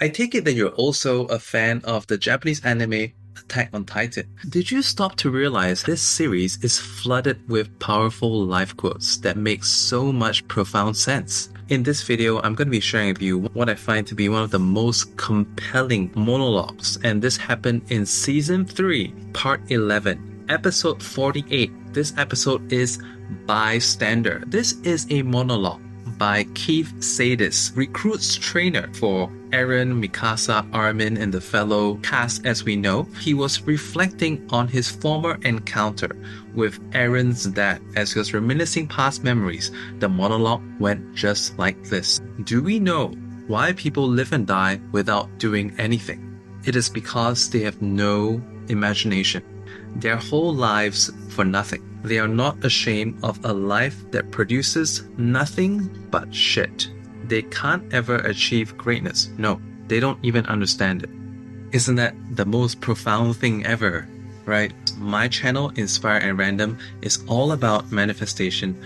I take it that you're also a fan of the Japanese anime Attack on Titan. Did you stop to realize this series is flooded with powerful life quotes that make so much profound sense? In this video, I'm going to be sharing with you what I find to be one of the most compelling monologues, and this happened in Season 3, Part 11, Episode 48. This episode is Bystander. This is a monologue by Keith Sadis, recruits trainer for Eren, Mikasa, Armin, and the fellow cast as we know. He was reflecting on his former encounter with Eren's dad as he was reminiscing past memories. The monologue went just like this. Do we know why people live and die without doing anything? It is because they have no imagination. Their whole lives for nothing. They are not ashamed of a life that produces nothing but shit. They can't ever achieve greatness. No, they don't even understand it. Isn't that the most profound thing ever, right? My channel, Inspire and Random, is all about manifestation,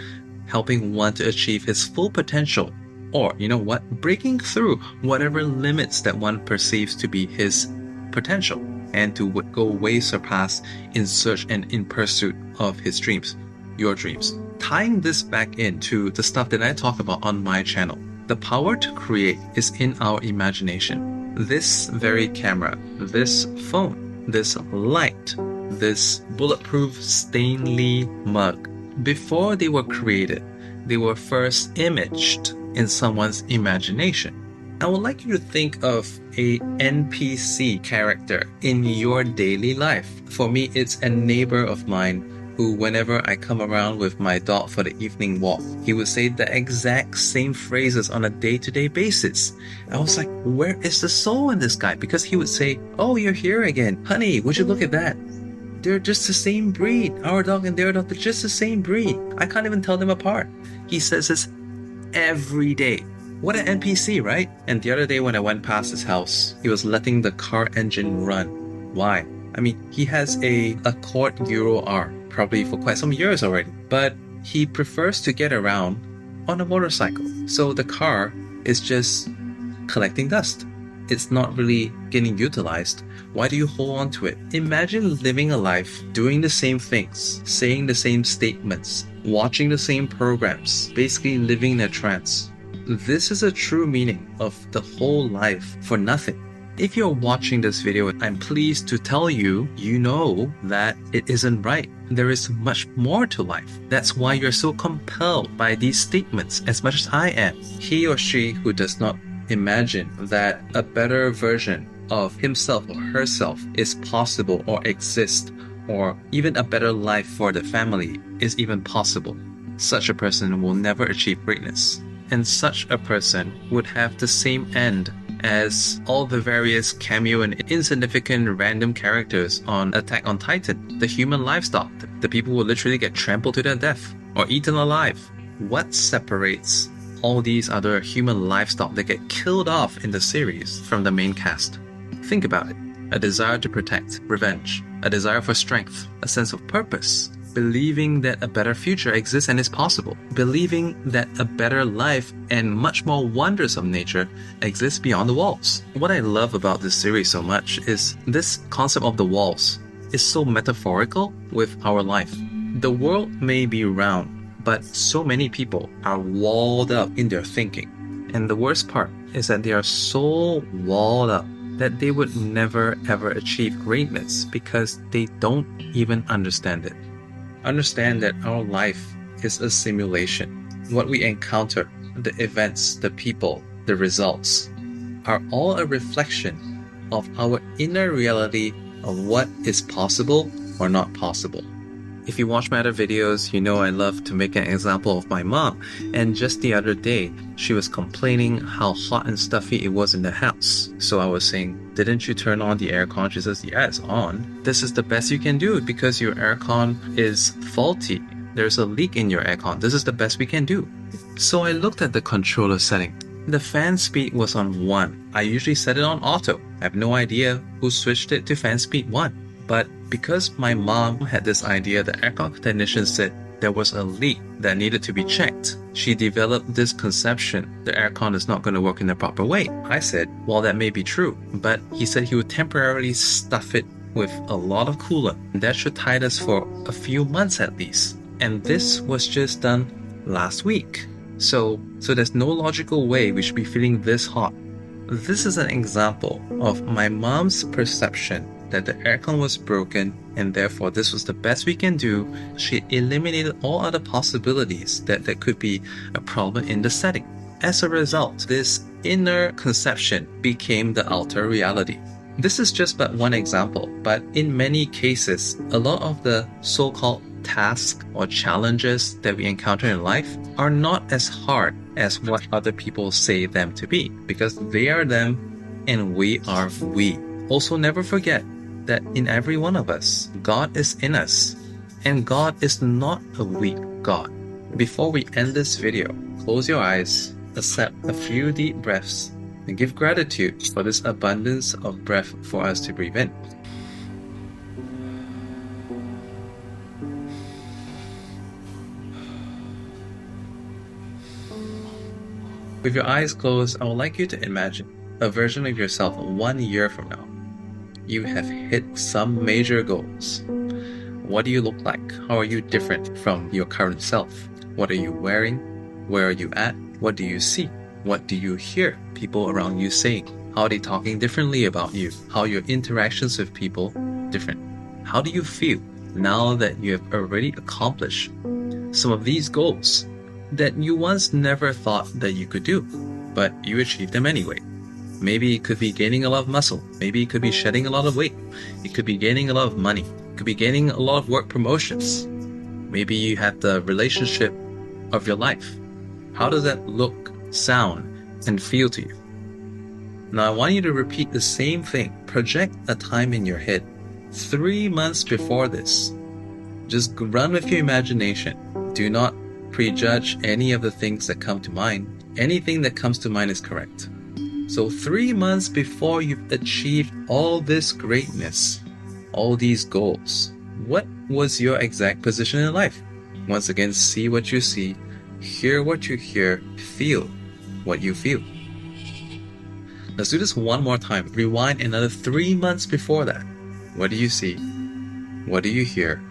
helping one to achieve his full potential, or, you know what, breaking through whatever limits that one perceives to be his potential, and to go way surpass in search and in pursuit of his dreams, your dreams. Tying this back into the stuff that I talk about on my channel, the power to create is in our imagination. This very camera, this phone, this light, this bulletproof stainless mug, before they were created, they were first imaged in someone's imagination. I would like you to think of a NPC character in your daily life. For me, it's a neighbor of mine who, whenever I come around with my dog for the evening walk, he would say the exact same phrases on a day-to-day basis. I was like, where is the soul in this guy? Because he would say, oh, you're here again. Honey, would you look at that? They're just the same breed. Our dog and their dog, they're just the same breed. I can't even tell them apart. He says this every day. What an NPC, right? And the other day when I went past his house, he was letting the car engine run. Why? I mean, he has a Accord Euro R, probably for quite some years already, but he prefers to get around on a motorcycle. So the car is just collecting dust. It's not really getting utilized. Why do you hold on to it? Imagine living a life doing the same things, saying the same statements, watching the same programs, basically living in a trance. This is a true meaning of the whole life for nothing. If you're watching this video, I'm pleased to tell you, you know that it isn't right. There is much more to life. That's why you're so compelled by these statements as much as I am. He or she who does not imagine that a better version of himself or herself is possible or exists, or even a better life for the family is even possible, such a person will never achieve greatness. And such a person would have the same end as all the various cameo and insignificant random characters on Attack on Titan, the human livestock, the people who literally get trampled to their death or eaten alive. What separates all these other human livestock that get killed off in the series from the main cast? Think about it. A desire to protect, revenge, a desire for strength, a sense of purpose, believing that a better future exists and is possible, believing that a better life and much more wonders of nature exist beyond the walls. What I love about this series so much is this concept of the walls is so metaphorical with our life. The world may be round, but so many people are walled up in their thinking. And the worst part is that they are so walled up that they would never ever achieve greatness because they don't even understand it. Understand that our life is a simulation. What we encounter, the events, the people, the results, are all a reflection of our inner reality of what is possible or not possible. If you watch my other videos, you know I love to make an example of my mom. And just the other day, she was complaining how hot and stuffy it was in the house. So I was saying, didn't you turn on the aircon? She says, yeah, it's on. This is the best you can do because your aircon is faulty. There's a leak in your aircon. This is the best we can do. So I looked at the controller setting. The fan speed was on 1. I usually set it on auto. I have no idea who switched it to fan speed 1. But because my mom had this idea, the aircon technician said, there was a leak that needed to be checked. She developed this conception the aircon is not going to work in the proper way. I said, well, that may be true, but he said he would temporarily stuff it with a lot of coolant. That should tide us for a few months at least. And this was just done last week. So there's no logical way we should be feeling this hot. This is an example of my mom's perception that the aircon was broken and therefore this was the best we can do. She eliminated all other possibilities that there could be a problem in the setting. As a result, this inner conception became the outer reality. This is just but one example, but in many cases, a lot of the so-called tasks or challenges that we encounter in life are not as hard as what other people say them to be, because they are them and we are we. Also, never forget that in every one of us, God is in us, and God is not a weak God. Before we end this video, close your eyes, accept a few deep breaths, and give gratitude for this abundance of breath for us to breathe in. With your eyes closed, I would like you to imagine a version of yourself 1 year from now. You have hit some major goals. What do you look like? How are you different from your current self? What are you wearing? Where are you at? What do you see? What do you hear people around you saying? How are they talking differently about you? How are your interactions with people different? How do you feel now that you have already accomplished some of these goals that you once never thought that you could do, but you achieved them anyway? Maybe it could be gaining a lot of muscle. Maybe it could be shedding a lot of weight. It could be gaining a lot of money. It could be gaining a lot of work promotions. Maybe you have the relationship of your life. How does that look, sound, and feel to you? Now I want you to repeat the same thing. Project a time in your head 3 months before this. Just run with your imagination. Do not prejudge any of the things that come to mind. Anything that comes to mind is correct. So 3 months before you've achieved all this greatness, all these goals, what was your exact position in life? Once again, see what you see, hear what you hear, feel what you feel. Let's do this one more time. Rewind another 3 months before that. What do you see? What do you hear?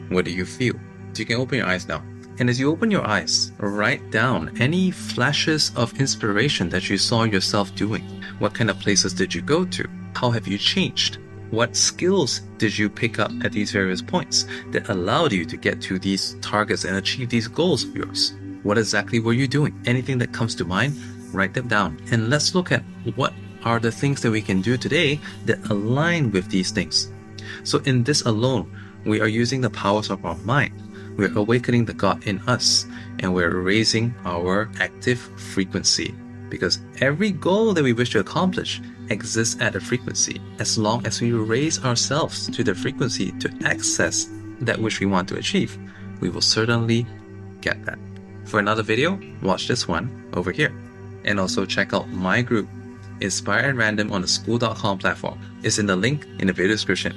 What do you feel? So you can open your eyes now. And as you open your eyes, write down any flashes of inspiration that you saw yourself doing. What kind of places did you go to? How have you changed? What skills did you pick up at these various points that allowed you to get to these targets and achieve these goals of yours? What exactly were you doing? Anything that comes to mind, write them down. And let's look at what are the things that we can do today that align with these things. So in this alone, we are using the powers of our mind. We're awakening the God in us, and we're raising our active frequency, because every goal that we wish to accomplish exists at a frequency. As long as we raise ourselves to the frequency to access that which we want to achieve, we will certainly get that. For another video, watch this one over here. And also check out my group, Inspire and Random, on the school.com platform. It's in the link in the video description.